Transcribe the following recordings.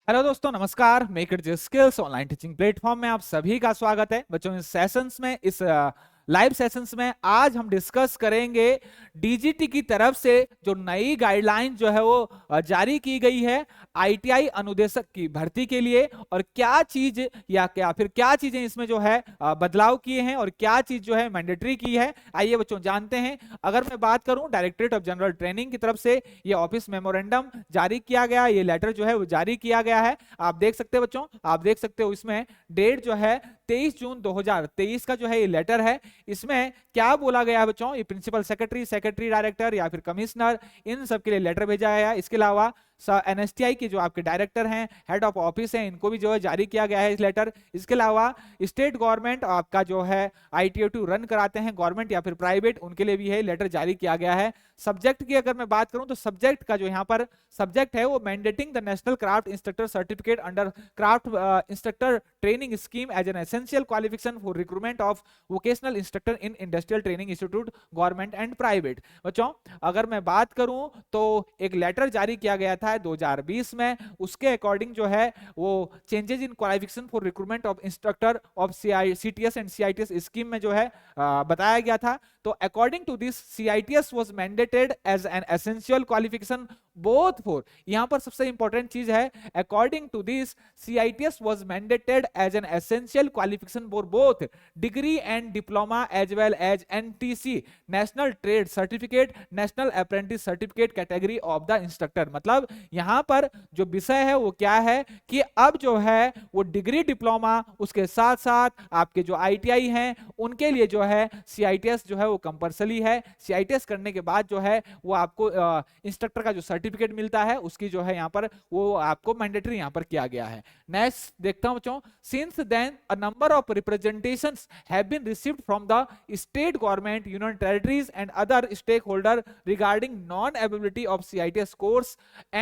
Hello दोस्तों, नमस्कार। Make it skills online teaching platform में आप सभी का स्वागत है। बच्चों, इस लाइव सेशंस में आज हम डिस्कस करेंगे डीजीटी की तरफ से जो नई गाइडलाइन जो है वो जारी की गई है आईटीआई अनुदेशक की भर्ती के लिए, और क्या चीज या क्या चीजें इसमें जो है बदलाव किए हैं और क्या चीज जो है मैंडेटरी की है। आइए बच्चों जानते हैं। अगर मैं बात करूं, डायरेक्टरेट ऑफ जनरल ट्रेनिंग की तरफ से ये ऑफिस मेमोरेंडम जारी किया गया, ये लेटर जो है वो जारी किया गया है। आप देख सकते हैं बच्चों, आप देख सकते हो इसमें डेट जो है 23 जून 2023 का जो है ये लेटर है। इसमें क्या बोला गया है बच्चों, ये प्रिंसिपल सेक्रेटरी, सेक्रेटरी डायरेक्टर या फिर कमिश्नर, इन सब के लिए लेटर भेजा गया है। इसके अलावा एनएसटीआई के जो आपके डायरेक्टर हैं, हेड ऑफ ऑफिस हैं, इनको भी जो है जारी किया गया है इस लेटर। इसके अलावा स्टेट गवर्नमेंट आपका जो है आईटीओ रन कराते हैं, गवर्नमेंट या फिर प्राइवेट, उनके लिए भी है लेटर जारी किया गया है। सब्जेक्ट की अगर मैं बात करूं तो सब्जेक्ट का जो यहाँ पर सब्जेक्ट है वो mandating the national craft instructor certificate under craft instructor training scheme as an essential qualification for recruitment of vocational instructor in industrial training institute government and private. बच्चों, अगर मैं बात करूं तो एक लेटर जारी किया गया था 2020 में, उसके अकॉर्डिंग जो है वो changes in qualification for recruitment of instructor of CTS and CITS scheme में जो है बताया गया था। तो according to this CITS was mandated as an essential qualification both for, यहां पर सबसे इंपॉर्टेंट चीज है, according to this CITS was mandated as an essential qualification for both degree and diploma as well as NTC national trade certificate, national apprentice certificate category of the instructor. मतलब यहां पर जो विषय है वो क्या है कि अब जो है वो डिग्री डिप्लोमा, उसके साथ साथ आपके जो आईटीआई हैं उनके लिए जो है सीआईटीएस जो है वो कंपलसरी है। सीआईटीएस करने के बाद जो है वो आपको इंस्ट्रक्टर का जो सर्टिफिकेट मिलता है उसकी जो है यहाँ पर वो आपको मैंडेटरी यहाँ पर किया गया है। नेक्स्ट देखता हूं बच्चों, since then a number of representations have been received from the state government, union territories and other stake holder regarding non ability of CITS course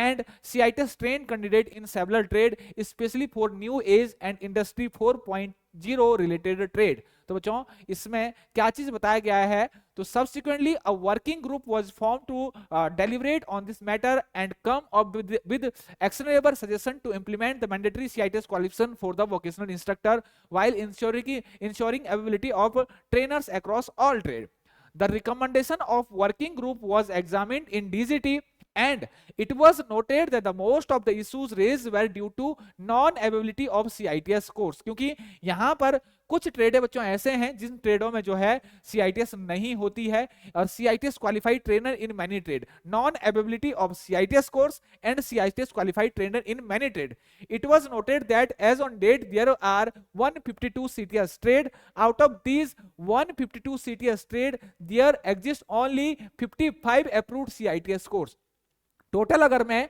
and CITES trained candidate in several trade, especially for new age and industry 4.0 related trade। तो बच्चों इसमें क्या चीज बताया गया है, तो subsequently a working group was formed to deliberate on this matter and come up with actionable suggestion to implement the mandatory CITES qualification for the vocational instructor while ensuring availability of trainers across all trade. The recommendation of working group was examined in DGT and it was noted that the most of the issues raised were due to non-availability of CITS course। क्योंकि यहाँ पर कुछ ट्रेडें बच्चों ऐसे हैं जिन ट्रेडों में जो है सीआईटीएस नहीं होती है, और CITS qualified trainer in many trade, non availability of CITS course and CITS qualified trainer in many trade. It was noted that as on date there are 152 CTS trade, out of these 152 CTS trade there exist only 55 approved CITS course. Total अगर मैं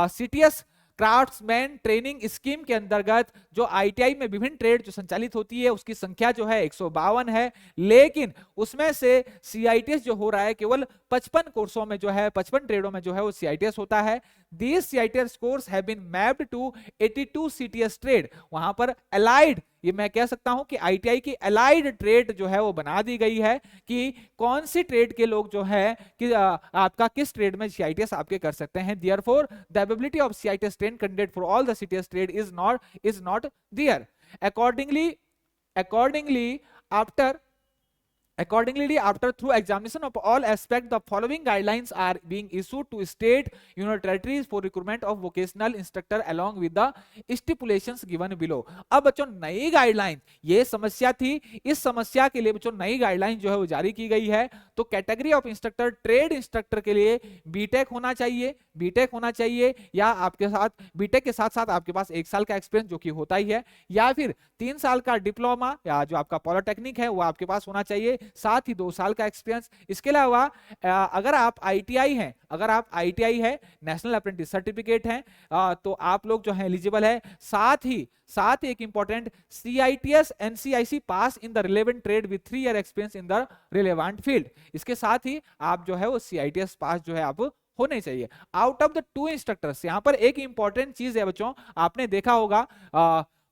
CTS craftsman training scheme के अंतर्गत जो ITI में विभिन्न trade जो संचालित होती है उसकी संख्या जो है 152 है, लेकिन उसमें से सीआईटीएस जो हो रहा है केवल 55 कोर्सों में जो है 55 ट्रेडों में जो है वो सीआईटीएस होता है। These CITES course have been mapped to 82 CTS trade। वहां पर अलाइड, ये मैं कह सकता हूं कि आईटीआई की अलाइड ट्रेड जो है वो बना दी गई है कि कौन सी ट्रेड के लोग जो है कि आपका किस ट्रेड में सीआईटीएस आपके कर सकते हैं। Therefore, the ability of CITES trained candidate for all the CTS trade is not there। Accordingly, after through examination of all aspects, the following guidelines are being issued to state, union territories for recruitment of vocational instructor along with the stipulations given below। अब बच्चों नई guideline, ये समस्या थी, इस समस्या के लिए बच्चों नई गाइडलाइन जो है वो जारी की गई है। तो category of instructor, trade instructor के लिए बीटेक होना चाहिए या आपके साथ बीटेक के साथ साथ आपके पास 1 साल का एक्सपीरियंस जो कि होता ही है, या फिर 3 साल का डिप्लोमा या जो आपका पॉलिटेक्निक है वो आपके पास होना चाहिए, साथ ही 2 साल का एक्सपीरियंस। इसके अलावा अगर आप आईटीआई है, नेशनल अप्रेंटिस सर्टिफिकेट है, तो आप लोग जो है एलिजिबल है। साथ ही एक important CITS NCIC pass in the relevant trade with 3 year experience in the relevant field. इसके साथ ही आप जो है वो सीआईटीएस पास जो है आप होने चाहिए। आउट ऑफ द 2 इंस्ट्रक्टर्स, यहां पर एक इंपॉर्टेंट चीज है बच्चों, आपने देखा होगा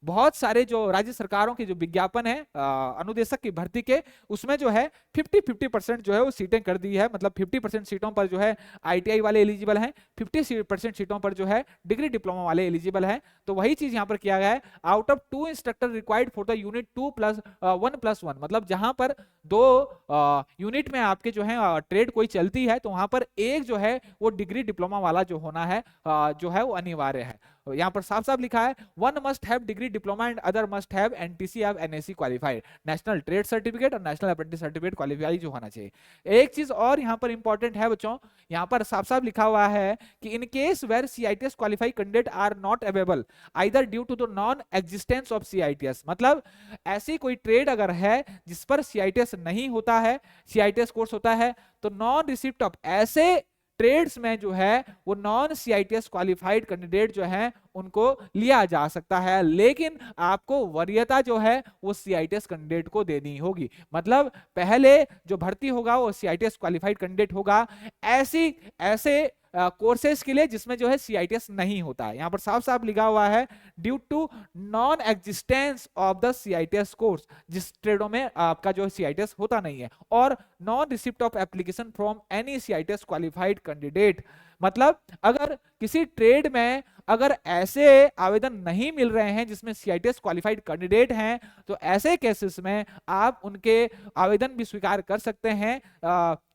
बहुत सारे जो राज्य सरकारों के जो विज्ञापन है अनुदेशक की भर्ती के, उसमें जो है 50-50% जो है वो सीटें कर दी है। मतलब 50% सीटों पर जो है ITI वाले एलिजिबल हैं, 50% सीटों पर जो है डिग्री डिप्लोमा वाले एलिजिबल हैं। तो वही चीज यहाँ पर किया गया है। Out of 2 instructor required for the unit 1+1, मतलब जहां पर 2 यूनिट में आपके जो है ट्रेड कोई चलती है, तो वहां पर एक जो है वो डिग्री डिप्लोमा वाला जो होना है जो है वो अनिवार्य है। यहाँ पर साफ साफ लिखा है, one must have degree diploma and other must have NTC या NAC qualified, national trade certificate और नेशनल अप्रेंटिस सर्टिफिकेट क्वालिफाई जो होना चाहिए। एक चीज और यहाँ पर इंपॉर्टेंट है बच्चों, यहाँ पर साफ साफ लिखा हुआ है कि in case where CITS qualify candidate are not available either due to the non existence of CITS, मतलब ऐसी कोई ट्रेड अगर है जिस पर CITS नहीं होता है, CITS कोर्स होता है, तो नॉन रिसिप्ट ऑफ ऐसे ट्रेड्स में जो है वो नॉन CITS क्वालिफाइड कैंडिडेट जो है उनको लिया जा सकता है, लेकिन आपको वरीयता जो है वो CITS कैंडिडेट को देनी होगी। मतलब पहले जो भर्ती होगा वो CITS क्वालिफाइड कैंडिडेट होगा ऐसे कोर्सेज के लिए जिसमें जो है CITS नहीं होता है। यहाँ पर साफ साफ लिखा हुआ है, due to non existence of the CITS course, जिस ट्रेडों में आपका जो CITS होता नहीं है, और non receipt of application from any CITS qualified candidate. मतलब अगर किसी ट्रेड में अगर ऐसे आवेदन नहीं मिल रहे हैं जिसमें CITS क्वालिफाइड कैंडिडेट हैं, तो ऐसे केसेस में आप उनके आवेदन भी स्वीकार कर सकते हैं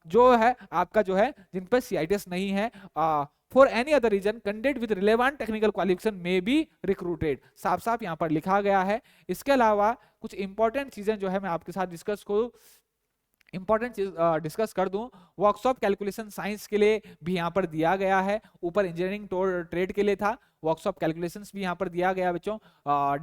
जो है आपका जो है जिन पर CITS नहीं है। For any other reason candidate with relevant technical qualification may be recruited, साफ साफ यहाँ पर लिखा गया है। इसके अलावा कुछ इंपॉर्टेंट चीजें जो है मैं आपके साथ इंपॉर्टेंट चीज डिस्कस कर दूं। वर्कशॉप कैलकुलेशन साइंस के लिए भी यहाँ पर दिया गया है, ऊपर इंजीनियरिंग ट्रेड के लिए था, वर्कशॉप कैलकुलेशंस भी यहाँ पर दिया गया बच्चों।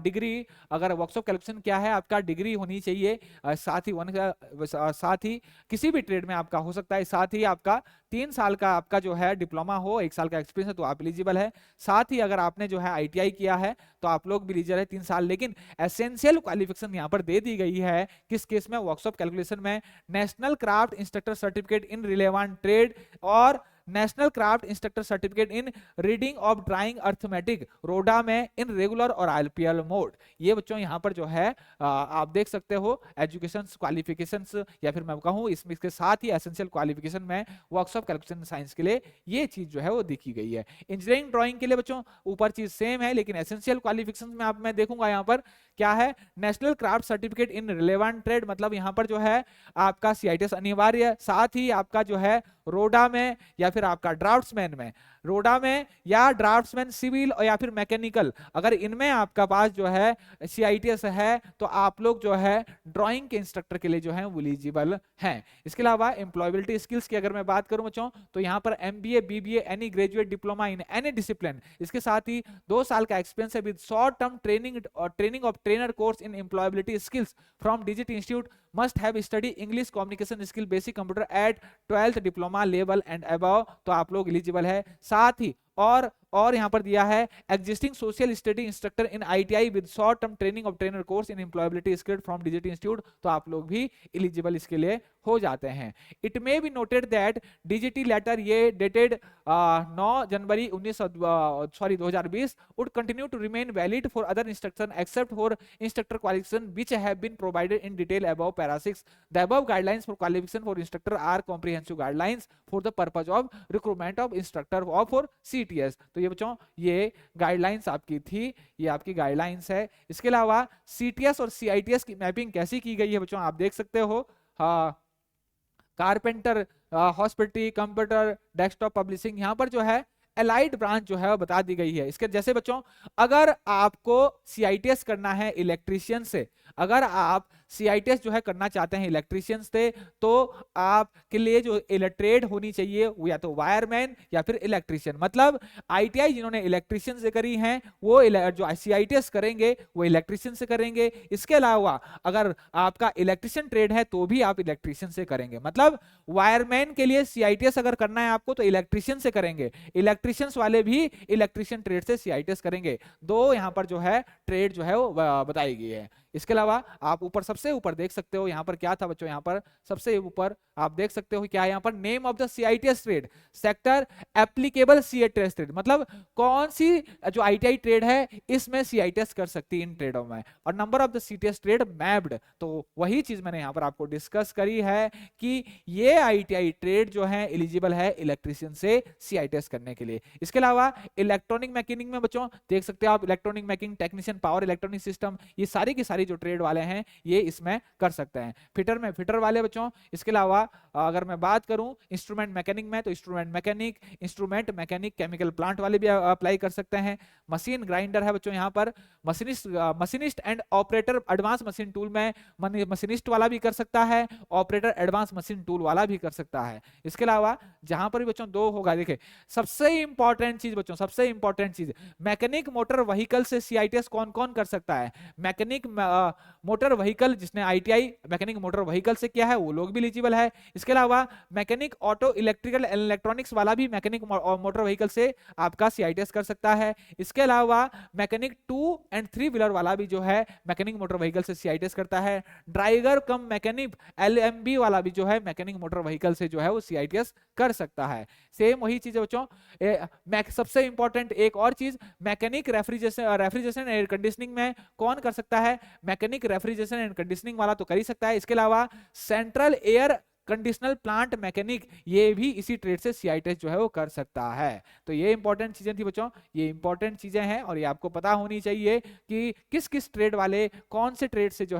डिग्री, अगर वर्कशॉप कैलकुलेशन क्या है, आपका डिग्री होनी चाहिए, साथ ही किसी भी ट्रेड में आपका हो सकता है, साथ ही आपका 3 साल का आपका जो है डिप्लोमा हो, 1 साल का एक्सपीरियंस है तो आप एलिजिबल है। साथ ही अगर आपने जो है ITI किया है तो आप लोग भी एलिजिबल है 3 साल। लेकिन एसेंशियल क्वालिफिकेशन यहाँ पर दे दी गई है किस केस में, वर्कशॉप कैलकुलेशन में national craft instructor certificate in relevant trade और national craft instructor certificate in reading of drawing arithmetic रोडा में इन रेगुलर और IPL मोड। ये बच्चों यहाँ पर जो है आप देख सकते हो एजुकेशन क्वालिफिकेशंस, या फिर मैं कहूँ इसमें इसके साथ ही एसेंशियल क्वालिफिकेशन में वर्कशॉप कैलकुलेशन साइंस के लिए ये चीज जो है वो देखी गई है। इंजीनियरिंग ड्राइंग के लिए बच्चों ऊपर चीज सेम है, लेकिन एसेंशियल क्वालिफिकेशन में मैं देखूंगा यहाँ पर क्या है, national craft certificate in relevant trade, मतलब यहाँ पर जो है आपका CITS अनिवार्य, साथ ही आपका जो है रोडा में या फिर आपका ड्राफ्ट्समैन में, रोडा में या ड्राफ्ट्समैन सिविल और या फिर मैकेनिकल, अगर इनमें आपका पास जो है CITS है तो आप लोग जो है ड्राइंग के इंस्ट्रक्टर के लिए जो है वो एलिजिबल हैं। इसके अलावा एम्प्लॉयबिलिटी स्किल्स की अगर मैं बात करूं बच्चों, तो यहाँ पर MBA BBA any graduate diploma in any discipline, इसके साथ ही 2 साल का एक्सपीरियंस है with short term training of trainer course in employability skills from digit institute, must have study English communication skill basic computer eight 12th diploma level and above, तो आप लोग eligible है। साथ ही और यहां पर दिया है existing social study instructor in ITI with short term training of trainer course in employability skill from digit institute, तो आप लोग भी एलिजिबल इसके लिए हो जाते हैं। It may be noted that DGT letter ये dated 9 January 2020 would continue to remain valid for other instruction except for instructor qualification which have been provided in detail above para 6। The above guidelines for qualification for instructor are comprehensive guidelines for the purpose of recruitment of instructor और for CTS। तो ये बच्चों ये guidelines आपकी थी, ये आपकी guidelines है। इसके अलावा CTS और CITS की मैपिंग कैसी की गई है बच्चों, आप देख सकते हो। Carpenter hospitality computer desktop publishing, यहाँ पर जो है एलाइड ब्रांच जो है बता दी गई है। इसके जैसे बच्चों अगर आपको CITS करना है इलेक्ट्रीशियन से, अगर आप CITS जो है करना चाहते हैं इलेक्ट्रीशियन से, तो आपके लिए जो ट्रेड होनी चाहिए वो या तो वायरमैन या फिर इलेक्ट्रीशियन, मतलब ITI जिन्होंने इलेक्ट्रीशियन से करी है वो जो CITS करेंगे वो इलेक्ट्रीशियन से करेंगे। इसके अलावा अगर आपका इलेक्ट्रीशियन ट्रेड है तो भी आप इलेक्ट्रीशियन से करेंगे, मतलब वायरमैन के लिए CITS अगर करना है आपको तो इलेक्ट्रीशियन से करेंगे, इलेक्ट्रीशियंस वाले भी इलेक्ट्रीशियन ट्रेड से CITS करेंगे। दो यहाँ पर जो है ट्रेड जो है वो बताई गई है। इसके अलावा आप ऊपर सबसे ऊपर देख सकते हो, यहाँ पर क्या था बच्चों, यहाँ पर सबसे ऊपर आप देख सकते हो क्या है, यहाँ पर name of the CITS trade, sector applicable CITS trade, मतलब कौन सी जो आईटीआई ट्रेड है इसमें सीआईटीएस कर सकती है इन ट्रेडों में, और number of the CTS trade mapped. तो वही चीज मैंने यहाँ पर आपको डिस्कस करी है कि ये आईटीआई ट्रेड जो है एलिजिबल है इलेक्ट्रीशियन से सीआईटीएस करने के लिए। इसके अलावा इलेक्ट्रॉनिक मैकेनिक में बच्चों देख सकते हो आप, electronic mechanic technician, power electronic system, ये सारी की सारी जो ट्रेड वाले हैं ये इसमें कर सकते हैं। फिटर में फिटर वाले बच्चों, इसके अलावा अगर मैं बात करूं इंस्ट्रूमेंट मैकेनिक में, तो इंस्ट्रूमेंट मैकेनिक केमिकल प्लांट वाले भी अप्लाई कर सकते हैं। मशीन ग्राइंडर है बच्चों, यहाँ पर machinist and operator advance machine tool में मशीनिस्ट वाला भी कर सकता है, ऑपरेटर एडवांस मशीन टूल वाला भी कर सकता है। इसके अलावा जहां पर भी बच्चों दो होगा, देखिए सबसे इंपॉर्टेंट चीज बच्चों, सबसे इंपॉर्टेंट चीज, मैकेनिक मोटर व्हीकल से सीआईटीएस कौन कौन कर सकता है। मैकेनिक मोटर व्हीकल जिसने आईटीआई मैकेनिक मोटर व्हीकल से किया है वो लोग भी एलिजिबल है। इसके अलावा मैकेनिक ऑटो इलेक्ट्रिकल इलेक्ट्रॉनिक्स वाला भी मैकेनिक मोटर व्हीकल से आपका सीआईटीएस कर सकता है। इसके अलावा मैकेनिक 2 एंड 3 व्हीलर वाला भी जो है मैकेनिक मोटर व्हीकल से सीआईटीएस करता है। ड्राइवर कम मैकेनिक एलएमबी वाला भी जो है मैकेनिक मोटर व्हीकल से जो है वो सीआईटीएस कर सकता है। सेम वही चीज है बच्चों। सबसे इंपॉर्टेंट एक और चीज, मैकेनिक रेफ्रिजरेशन एयर कंडीशनिंग में कौन कर सकता है, मैकेनिक रेफ्रिजरेशन एंड कंडीशनिंग वाला तो कर ही सकता है। इसके अलावा central air conditional plant mechanic, ये भी इसी ट्रेड से सीआईटीएस जो है वो कर सकता है। तो ये इंपॉर्टेंट चीजें थी बच्चों, ये इंपॉर्टेंट चीजें हैं और ये आपको पता होनी चाहिए कि किस किस ट्रेड वाले कौन से ट्रेड से जो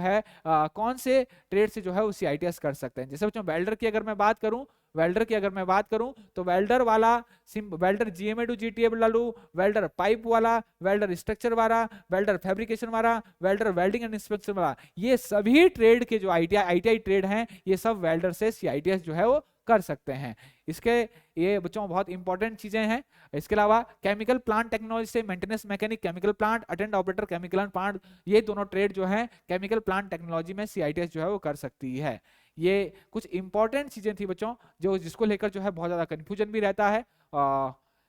है वो सीआईटीएस कर सकते हैं। जैसे बच्चों वेल्डर की अगर मैं बात करूं, तो वेल्डर वाला वेल्डर जीएमए टू जीटीए डालू, वेल्डर पाइप वाला, वेल्डर स्ट्रक्चर वाला, वेल्डर फैब्रिकेशन वाला, वेल्डर वेल्डिंग एंड इंस्पेक्शन वाला, ये सभी ट्रेड के जो आईटीआई ट्रेड हैं ये सब वेल्डर से सीआईटीएस जो है वो कर सकते हैं। इसके ये बच्चों बहुत इंपॉर्टेंट चीजें हैं। इसके अलावा केमिकल प्लांट टेक्नोलॉजी से maintenance mechanic chemical plant, attend operator chemical plant, ये दोनों ट्रेड जो है केमिकल प्लांट टेक्नोलॉजी में सीआईटीएस जो है वो कर सकती है। ये कुछ इंपॉर्टेंट चीजें थी बच्चों जो जिसको लेकर जो है बहुत ज्यादा कंफ्यूजन भी रहता है।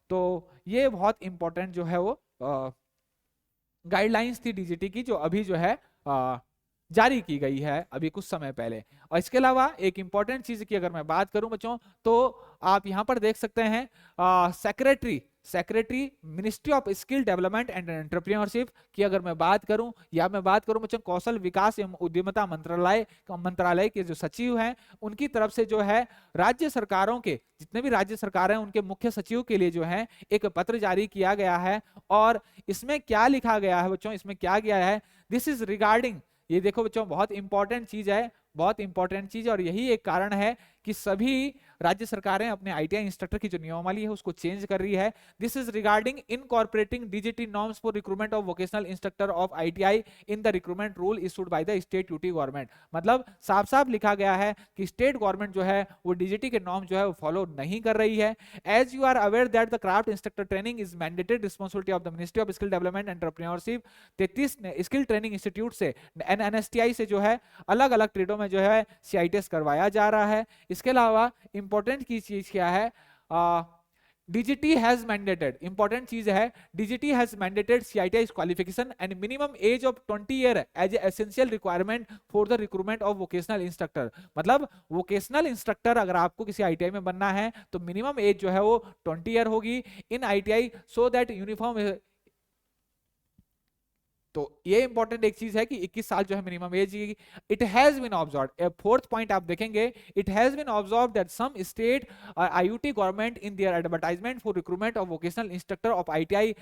तो ये बहुत इंपॉर्टेंट जो है वो गाइडलाइंस थी डीजीटी की जो अभी जो है जारी की गई है अभी कुछ समय पहले। और इसके अलावा एक इंपॉर्टेंट चीज की अगर मैं बात करूं बच्चों, तो आप यहां पर देख सकते हैं secretary ministry of skill development and entrepreneurship की अगर मैं बात करूं, या मैं बात करूं बच्चों कौशल विकास एवं उद्यमिता मंत्रालय के जो सचिव हैं उनकी तरफ से जो है राज्य सरकारों के जितने भी राज्य सरकार हैं उनके मुख्य सचिव के लिए जो है एक पत्र जारी किया गया है। और इसमें क्या लिखा गया है बच्चों, इसमें क्या गया है, दिस इज रिगार्डिंग, ये देखो बच्चों बहुत इंपॉर्टेंट चीज है, बहुत इंपॉर्टेंट चीज, और यही एक कारण है कि सभी राज्य सरकारें अपने आईटीआई इंस्ट्रक्टर की जो नियमावली है उसको चेंज कर रही है। This is regarding incorporating DGT norms for recruitment of vocational instructor of ITI in the recruitment rule issued by the state UT government, मतलब साफ साफ लिखा गया है कि स्टेट गवर्नमेंट जो है वो डीजीटी के नॉर्म जो है वो फॉलो नहीं कर रही है। As you are aware that the craft instructor training is mandated responsibility of the ministry of skill development and entrepreneurship. 33 skill training institute से एनएसटीआई से जो है अलग अलग ट्रेडों में जो है सीआईटीएस करवाया जा रहा है। इसके अलावा इंपॉर्टेंट की चीज क्या है, DGT has mandated, important चीज है, DGT has mandated CITI's qualification and minimum age of 20 year as a essential requirement for the recruitment of vocational instructor। मतलब vocational instructor अगर आपको किसी ITI में बनना है तो मिनिमम एज जो है वो 20 ईयर होगी इन ITI so that यूनिफॉर्म। तो ये इंपॉर्टेंट एक चीज है कि 21 साल जो है minimum age. It has been observed, fourth point आप देखेंगे, it has been observed that some state IUT government in their advertisement for recruitment of vocational instructor of ITI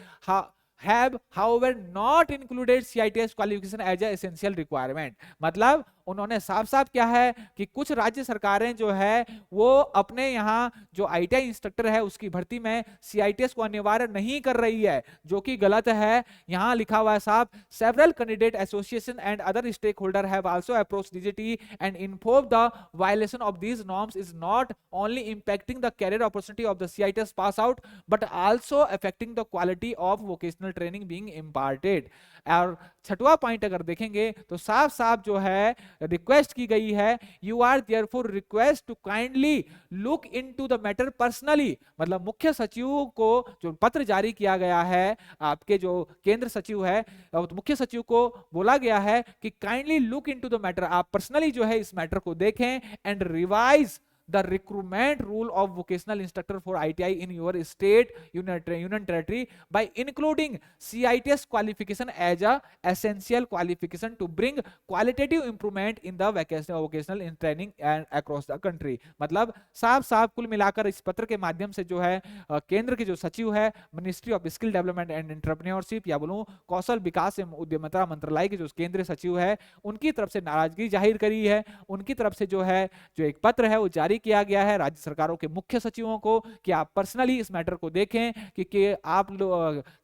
have however not included CITI's qualification as a essential requirement। मतलब उन्होंने साफ साफ क्या है कि कुछ राज्य सरकारें जो है वो अपने यहाँ जो आईटीआई इंस्ट्रक्टर है उसकी भर्ती में सीआईटीएस को अनिवार्य नहीं कर रही है, जो कि गलत है। यहाँ लिखा हुआ है साफ, several candidate association and other stake holder have also approached DGT and inform the violation of these norms is not only impacting the career opportunity of the CITS pass out but also affecting the quality of vocational training being imparted. और छठवां point अगर देखेंगे तो साफ साफ जो है request की गई है, you are therefore request to kindly look into the matter personally. मतलब मुख्य सचिव को जो पत्र जारी किया गया है, आपके जो केंद्र सचिव है, मुख्य सचिव को बोला गया है कि kindly look into the matter, आप पर्सनली जो है इस मैटर को देखें and revise the recruitment rule of vocational instructor for ITI in your state union territory by including CITS qualification as a essential qualification to bring qualitative improvement in the vocational training and across the country। मतलब साफ साफ कुल मिलाकर इस पत्र के माध्यम से जो है केंद्र के जो सचिव है, ministry of skill development and entrepreneurship या बोलूं कौशल विकास एवं उद्यमिता मंत्रालय के जो केंद्रीय सचिव है, उनकी तरफ से नाराजगी जाहिर करी है। उनकी तरफ से जो है जो एक पत्र है वो जारी किया गया है राज्य सरकारों के मुख्य सचिवों को कि आप पर्सनली इस मैटर को देखें कि आप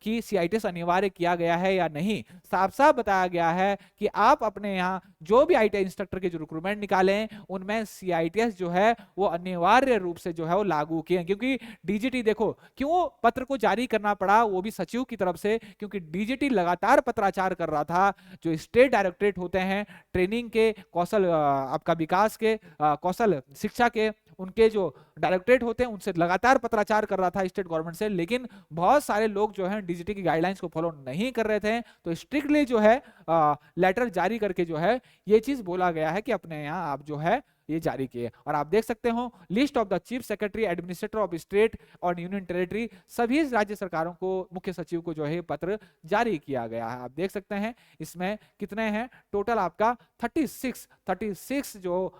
की सीआईटीएस अनिवार्य किया गया है या नहीं। साफ साफ बताया गया है कि आप अपने यहाँ जो भी आईटीआई इंस्ट्रक्टर के जो रिक्रूटमेंट निकालें उनमें सीआईटीएस जो है वो अनिवार्य रूप से जो है वो लागू किए। क्योंकि डीजीटी देखो क्यों पत्र को जारी करना पड़ा, वो भी सचिव की तरफ से, क्योंकि डीजीटी लगातार पत्राचार कर रहा था जो स्टेट डायरेक्टरेट होते हैं ट्रेनिंग के, कौशल आपका विकास के, कौशल शिक्षा के, उनके जो डायरेक्टरेट होते हैं उनसे लगातार पत्राचार कर रहा था स्टेट गवर्नमेंट से। लेकिन बहुत सारे लोग जो हैं डीजीटी की गाइडलाइंस को फॉलो नहीं कर रहे थे, तो स्ट्रिक्टली जो है लेटर जारी करके जो है ये चीज बोला गया है कि अपने यहाँ आप जो है ये जारी किए। और आप देख सकते हो list of the chief secretary administrator of state और यूनियन टेरिटरी, सभी राज्य सरकारों को मुख्य सचिव को जो है पत्र जारी किया गया है। आप देख सकते हैं इसमें कितने हैं टोटल, आपका 36 जो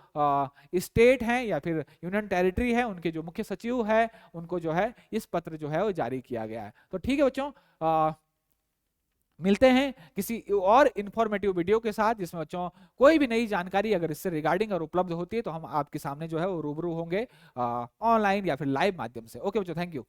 स्टेट हैं या फिर यूनियन टेरिटरी है उनके जो मुख्य सचिव है उनको जो है इस पत्र जो है वो जारी किया गया है। तो ठीक है बच्चों, मिलते हैं किसी और इंफॉर्मेटिव वीडियो के साथ जिसमें बच्चों कोई भी नई जानकारी अगर इससे रिगार्डिंग और उपलब्ध होती है तो हम आपके सामने जो है वो रूबरू होंगे ऑनलाइन या फिर लाइव माध्यम से। ओके बच्चों, थैंक यू।